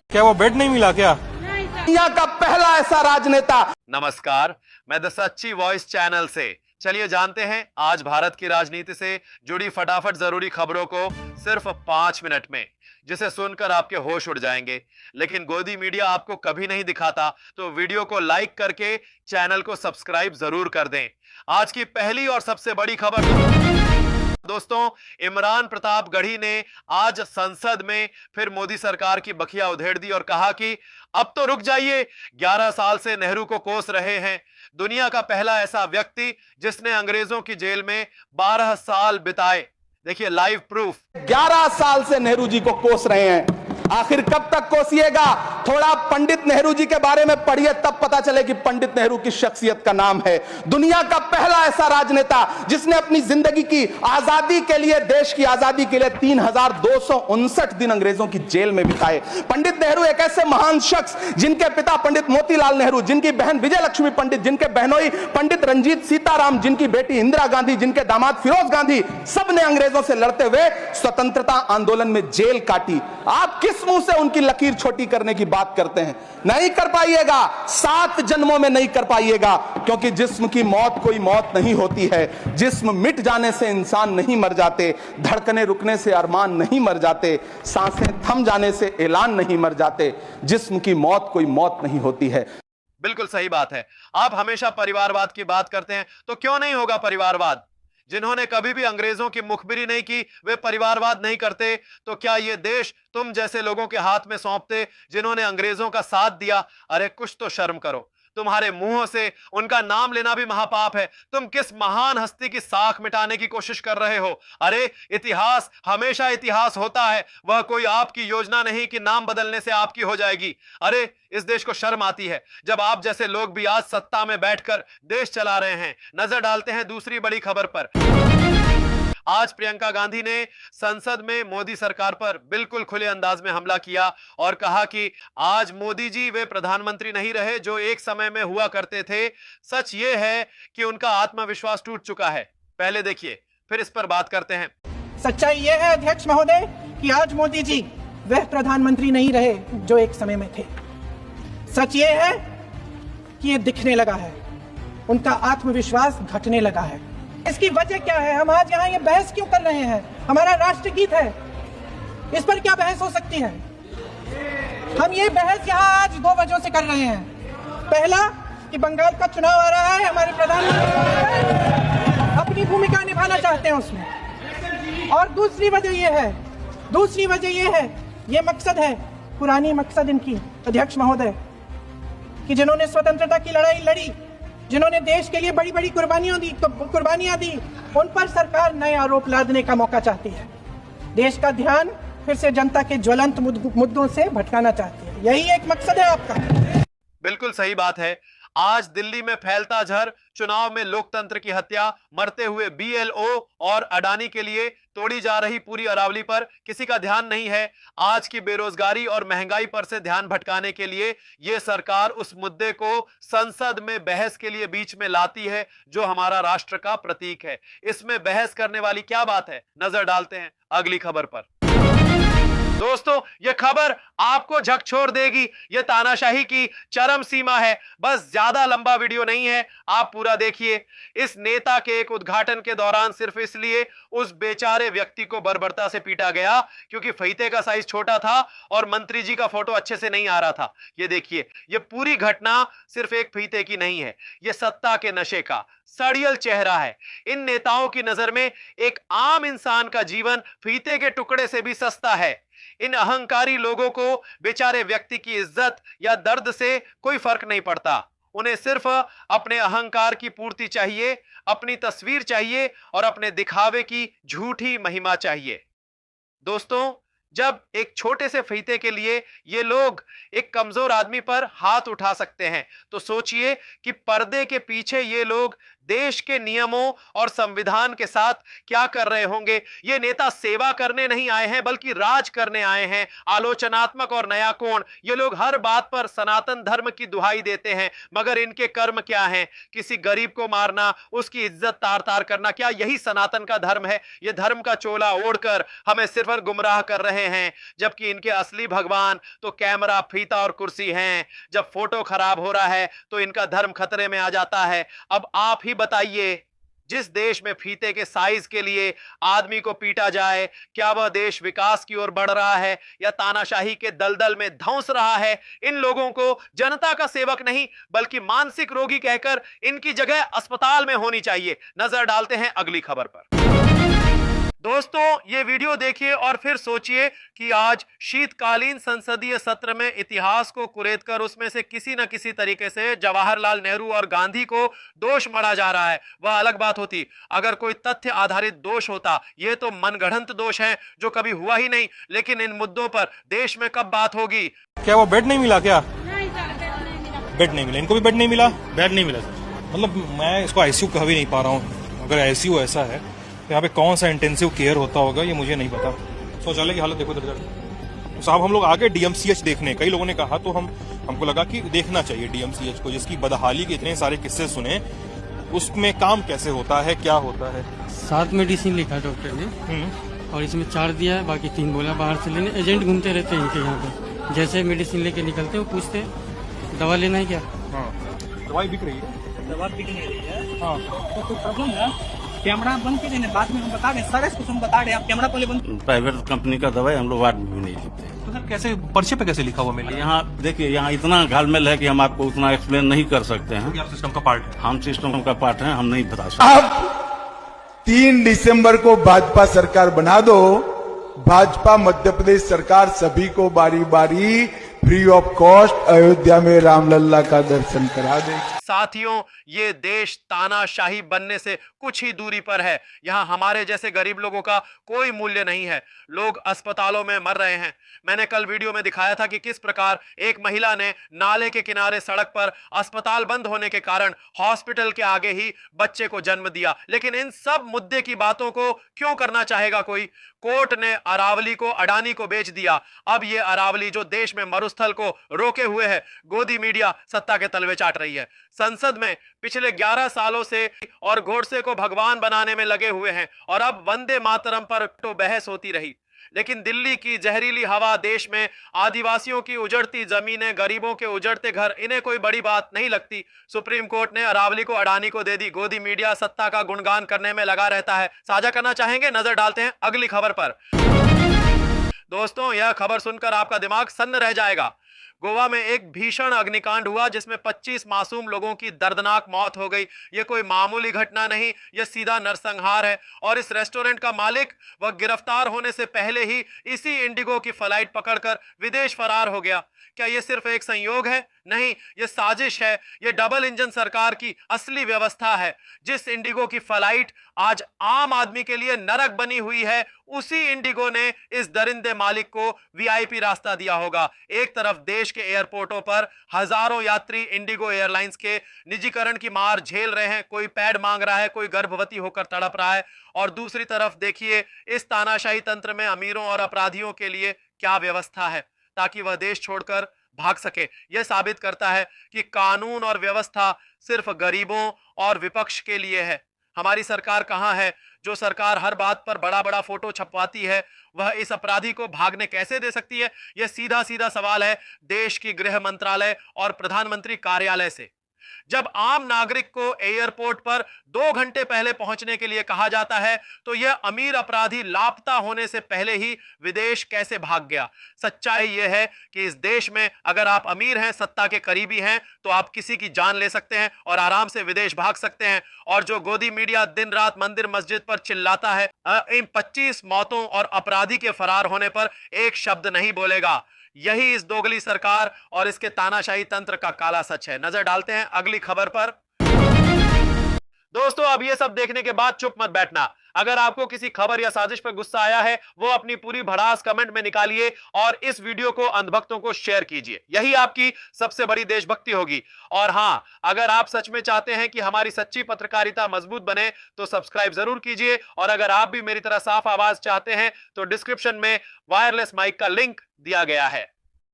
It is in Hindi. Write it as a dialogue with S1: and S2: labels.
S1: क्या वो बेड नहीं मिला क्या?
S2: दुनिया का पहला ऐसा राजनेता।
S3: नमस्कार, मैं द सच्ची वॉइस चैनल से। चलिए जानते हैं आज भारत की राजनीति से जुड़ी फटाफट जरूरी खबरों को सिर्फ 5 मिनट में, जिसे सुनकर आपके होश उड़ जाएंगे। लेकिन गोदी मीडिया आपको कभी नहीं दिखाता, तो वीडियो को लाइक करके चैनल को सब्सक्राइब जरूर कर दें। आज की पहली और सबसे बड़ी खबर दोस्तों, इमरान प्रताप गढ़ी ने आज संसद में फिर मोदी सरकार की बखिया उधेड़ दी और कहा कि अब तो रुक जाइए, 11 साल से नेहरू को कोस रहे हैं। दुनिया का पहला ऐसा व्यक्ति जिसने अंग्रेजों की जेल में 12 साल बिताए। देखिए लाइव प्रूफ।
S2: 11 साल से नेहरू जी को कोस रहे हैं, आखिर कब तक कोसिएगा? थोड़ा पंडित नेहरू जी के बारे में पढ़िए, तब पता चले कि पंडित नेहरू की शख्सियत का नाम है। दुनिया का पहला ऐसा राजनेता जिसने अपनी जिंदगी की आजादी के लिए, देश की आजादी के लिए 3259 दिन अंग्रेजों की जेल में बिताए। पंडित नेहरू एक ऐसे महान शख्स जिनके पिता पंडित मोतीलाल नेहरू, जिनकी बहन विजय लक्ष्मी पंडित, जिनके बहनोई पंडित रंजीत सीताराम, जिनकी बेटी इंदिरा गांधी, जिनके दामाद फिरोज गांधी, सबने अंग्रेजों से लड़ते हुए स्वतंत्रता आंदोलन में जेल काटी। आप किस मुंह से उनकी लकीर छोटी करने की बात करते हैं? नहीं कर पाइएगा, 7 जन्मों में नहीं कर पाइएगा, क्योंकि जिस्म की मौत कोई मौत नहीं होती है। जिस्म मिट जाने से इंसान नहीं मर जाते, धड़कने रुकने से अरमान नहीं मर जाते, सांसें थम जाने से ऐलान नहीं मर जाते। जिस्म की मौत कोई मौत नहीं होती है।
S3: बिल्कुल सही बात है। आप हमेशा परिवारवाद की बात करते हैं, तो क्यों नहीं होगा परिवारवाद? जिन्होंने कभी भी अंग्रेजों की मुखबिरी नहीं की, वे परिवारवाद नहीं करते, तो क्या ये देश तुम जैसे लोगों के हाथ में सौंपते जिन्होंने अंग्रेजों का साथ दिया? अरे कुछ तो शर्म करो। तुम्हारे मुंहों से उनका नाम लेना भी महापाप है। तुम किस महान हस्ती की साख मिटाने की कोशिश कर रहे हो? अरे इतिहास हमेशा इतिहास होता है, वह कोई आपकी योजना नहीं कि नाम बदलने से आपकी हो जाएगी। अरे इस देश को शर्म आती है जब आप जैसे लोग भी आज सत्ता में बैठकर देश चला रहे हैं। नजर डालते हैं दूसरी बड़ी खबर पर। आज प्रियंका गांधी ने संसद में मोदी सरकार पर बिल्कुल खुले अंदाज में हमला किया और कहा कि आज मोदी जी वे प्रधानमंत्री नहीं रहे जो एक समय में हुआ करते थे। सच ये है कि उनका आत्मविश्वास टूट चुका है। पहले देखिए, फिर इस पर बात करते हैं।
S4: सच्चाई ये है अध्यक्ष महोदय कि आज मोदी जी वह प्रधानमंत्री नहीं रहे जो एक समय में थे। सच ये है कि ये दिखने लगा है, उनका आत्मविश्वास घटने लगा है। इसकी वजह क्या है? हम आज यहाँ ये बहस क्यों कर रहे हैं? हमारा राष्ट्रगीत है, इस पर क्या बहस हो सकती है? हम ये बहस यहाँ आज 2 वजहों से कर रहे हैं। पहला कि बंगाल का चुनाव आ रहा है, हमारे प्रधानमंत्री अपनी भूमिका निभाना चाहते हैं उसमें। और दूसरी वजह ये है, ये मकसद है, पुरानी मकसद इनकी अध्यक्ष महोदय, कि जिन्होंने स्वतंत्रता की लड़ाई लड़ी, जिन्होंने देश के लिए बड़ी बड़ी कुर्बानियां दी, उन पर सरकार नए आरोप लादने का मौका चाहती है। देश का ध्यान फिर से जनता के ज्वलंत मुद्दों से भटकाना चाहती है। यही एक मकसद है आपका।
S3: बिल्कुल सही बात है। आज दिल्ली में फैलता जहर, चुनाव में लोकतंत्र की हत्या, मरते हुए BLO और अडानी के लिए तोड़ी जा रही पूरी अरावली पर किसी का ध्यान नहीं है। आज की बेरोजगारी और महंगाई पर से ध्यान भटकाने के लिए यह सरकार उस मुद्दे को संसद में बहस के लिए बीच में लाती है जो हमारा राष्ट्र का प्रतीक है। इसमें बहस करने वाली क्या बात है? नजर डालते हैं अगली खबर पर। दोस्तों, यह खबर आपको झकझोर देगी। यह तानाशाही की चरम सीमा है। बस ज्यादा लंबा वीडियो नहीं है, आप पूरा देखिए। इस नेता के एक उद्घाटन के दौरान सिर्फ इसलिए उस बेचारे व्यक्ति को बर्बरता से पीटा गया क्योंकि फईते का साइज छोटा था और मंत्री जी का फोटो अच्छे से नहीं आ रहा था। यह देखिए, यह पूरी घटना सिर्फ एक फीते की नहीं है, यह सत्ता के नशे का सड़ियल चेहरा है। इन नेताओं की नजर में एक आम इंसान का जीवन फीते के टुकड़े से भी सस्ता है। इन अहंकारी लोगों को बेचारे व्यक्ति की इज्जत या दर्द से कोई फर्क नहीं पड़ता। उन्हें सिर्फ अपने अहंकार की पूर्ति चाहिए, अपनी तस्वीर चाहिए और अपने दिखावे की झूठी महिमा चाहिए। दोस्तों, जब एक छोटे से फीते के लिए ये लोग एक कमजोर आदमी पर हाथ उठा सकते हैं, तो सोचिए कि पर्दे के पीछे ये लोग देश के नियमों और संविधान के साथ क्या कर रहे होंगे। ये नेता सेवा करने नहीं आए हैं बल्कि राज करने आए हैं। आलोचनात्मक और नया कोण, ये लोग हर बात पर सनातन धर्म की दुहाई देते हैं, मगर इनके कर्म क्या हैं? किसी गरीब को मारना, उसकी इज्जत तार तार करना, क्या यही सनातन का धर्म है? ये धर्म का चोला ओढ़कर हमें सिर्फ और गुमराह कर रहे हैं, जबकि इनके असली भगवान तो कैमरा, फीता और कुर्सी हैं। जब फोटो खराब हो रहा है तो इनका धर्म खतरे में आ जाता है। अब आप ही बताइए, जिस देश में फीते के साइज के लिए आदमी को पीटा जाए, क्या वह देश विकास की ओर बढ़ रहा है या तानाशाही के दलदल में धंस रहा है? इन लोगों को जनता का सेवक नहीं बल्कि मानसिक रोगी कहकर इनकी जगह अस्पताल में होनी चाहिए। नजर डालते हैं अगली खबर पर। दोस्तों, ये वीडियो देखिए और फिर सोचिए कि आज शीतकालीन संसदीय सत्र में इतिहास को कुरेदकर उसमें से किसी न किसी तरीके से जवाहरलाल नेहरू और गांधी को दोष मढ़ा जा रहा है। वह अलग बात होती अगर कोई तथ्य आधारित दोष होता। ये तो मनगढ़ंत दोष है जो कभी हुआ ही नहीं। लेकिन इन मुद्दों पर देश में कब बात होगी?
S1: क्या वो बेड नहीं मिला? क्या बेड नहीं मिला? इनको भी बेड नहीं मिला? बेड नहीं मिला सर। मतलब मैं इसको आईसीयू कह भी नहीं पा रहा हूँ। अगर आईसीयू ऐसा है तो यहाँ पे कौन सा इंटेंसिव केयर होता होगा ये मुझे नहीं पता। शौचालय की हालत देखो इधर। तो साहब हम लोग आगे डीएमसीएच देखने, कई लोगों ने कहा तो हमको लगा कि देखना चाहिए डीएमसीएच को, जिसकी बदहाली के इतने सारे किस्से सुने, उसमें काम कैसे होता है, क्या होता है।
S5: 7 मेडिसिन लिखा डॉक्टर ने और इसमें 4 दिया है, बाकी 3 बोला बाहर से लेने। एजेंट घूमते रहते हैं इनके यहाँ पे, जैसे मेडिसिन लेके निकलते हैं वो पूछते हैं दवा लेना है क्या।
S1: हाँ, दवाई बिक रही है।
S4: दवा बिक नहीं रही है।
S1: हाँ,
S4: तो कोई प्रॉब्लम है? कैमरा बंद कीजिए ना, बाद में हम बता दें। सारे कुछ हम बता दें, आप कैमरा पहले बंद।
S6: प्राइवेट कंपनी का दवाई हम लोग वार्ड में भी नहीं लेते।
S1: तो सर कैसे पर्चे पे कैसे लिखा हुआ मिला?
S6: यहाँ देखिए, यहाँ इतना घालमेल है कि हम आपको उतना एक्सप्लेन नहीं कर सकते हैं।
S1: आप सिस्टम का पार्ट है।
S6: हम सिस्टम का पार्ट हैं, हम नहीं बता सकते।
S7: अब 3 दिसंबर को भाजपा सरकार बना दो। भाजपा मध्य प्रदेश सरकार सभी को बारी बारी फ्री ऑफ कॉस्ट अयोध्या में रामलल्ला का दर्शन करा देगी।
S3: साथियों, ये देश तानाशाही बनने से कुछ ही दूरी पर है। यहाँ हमारे जैसे गरीब लोगों का कोई मूल्य नहीं है। लोग अस्पतालों में मर रहे हैं। मैंने कल वीडियो में दिखाया था कि किस प्रकार एक महिला ने नाले के किनारे सड़क पर अस्पताल बंद होने के कारण हॉस्पिटल के आगे ही बच्चे को जन्म दिया। लेकिन इन सब मुद्दे की बातों को क्यों करना चाहेगा कोई? कोर्ट ने अरावली को अडानी को बेच दिया। अब ये अरावली जो देश में मरुस्थल को रोके हुए है, गोदी मीडिया सत्ता के तलवे चाट रही है। संसद में पिछले 11 सालों से और गोडसे को भगवान बनाने में लगे हुए हैं और अब वंदे मातरम पर तो बहस होती रही। लेकिन दिल्ली की जहरीली हवा, देश में आदिवासियों की उजड़ती जमीनें, गरीबों के उजड़ते घर, इन्हें कोई बड़ी बात नहीं लगती। सुप्रीम कोर्ट ने अरावली को अडानी को दे दी। गोदी मीडिया सत्ता का गुणगान करने में लगा रहता है। साझा करना चाहेंगे? नजर डालते हैं अगली खबर पर। दोस्तों, यह खबर सुनकर आपका दिमाग सन्न रह जाएगा। गोवा में एक भीषण अग्निकांड हुआ जिसमें 25 मासूम लोगों की दर्दनाक मौत हो गई। यह कोई मामूली घटना नहीं, यह सीधा नरसंहार है। और इस रेस्टोरेंट का मालिक वह गिरफ्तार होने से पहले ही इसी इंडिगो की फ्लाइट पकड़कर विदेश फरार हो गया। क्या यह सिर्फ एक संयोग है? नहीं, यह साजिश है। यह डबल इंजन सरकार की असली व्यवस्था है। जिस इंडिगो की फ्लाइट आज आम आदमी के लिए नरक बनी हुई है, उसी इंडिगो ने इस दरिंदे मालिक को वीआईपी रास्ता दिया होगा। एक तरफ देश के एयरपोर्टों पर हजारों यात्री इंडिगो एयरलाइंस के निजीकरण की मार झेल रहे हैं। कोई पैड मांग रहा है, कोई गर्भवती होकर तड़प रहा है। और दूसरी तरफ देखिए, इस तानाशाही तंत्र में अमीरों और अपराधियों के लिए क्या व्यवस्था है ताकि वह देश छोड़कर भाग सके। यह साबित करता है कि कानून और व्यवस्था सिर्फ गरीबों और विपक्ष के लिए है। हमारी सरकार कहां है? जो सरकार हर बात पर बड़ा बड़ा फोटो छपवाती है, वह इस अपराधी को भागने कैसे दे सकती है? यह सीधा सीधा सवाल है देश की गृह मंत्रालय और प्रधानमंत्री कार्यालय से। जब आम नागरिक को एयरपोर्ट पर 2 घंटे पहले पहुंचने के लिए कहा जाता है, तो यह अमीर अपराधी लापता होने से पहले ही विदेश कैसे भाग गया? सच्चाई यह है कि इस देश में अगर आप अमीर हैं, सत्ता के करीबी हैं, तो आप किसी की जान ले सकते हैं और आराम से विदेश भाग सकते हैं। और जो गोदी मीडिया दिन रात मंदिर मस्जिद पर चिल्लाता है, इन 25 मौतों और अपराधी के फरार होने पर एक शब्द नहीं बोलेगा। यही इस दोगली सरकार और इसके तानाशाही तंत्र का काला सच है। नजर डालते हैं अगली खबर पर। दोस्तों, अब ये सब देखने के बाद चुप मत बैठना। अगर आपको किसी खबर या साजिश पर गुस्सा आया है, वो अपनी पूरी भड़ास कमेंट में निकालिए और इस वीडियो को अंधभक्तों को शेयर कीजिए। यही आपकी सबसे बड़ी देशभक्ति होगी। और हां, अगर आप सच में चाहते हैं कि हमारी सच्ची पत्रकारिता मजबूत बने तो सब्सक्राइब जरूर कीजिए। और अगर आप भी मेरी तरह साफ आवाज चाहते हैं तो डिस्क्रिप्शन में वायरलेस माइक का लिंक दिया गया है।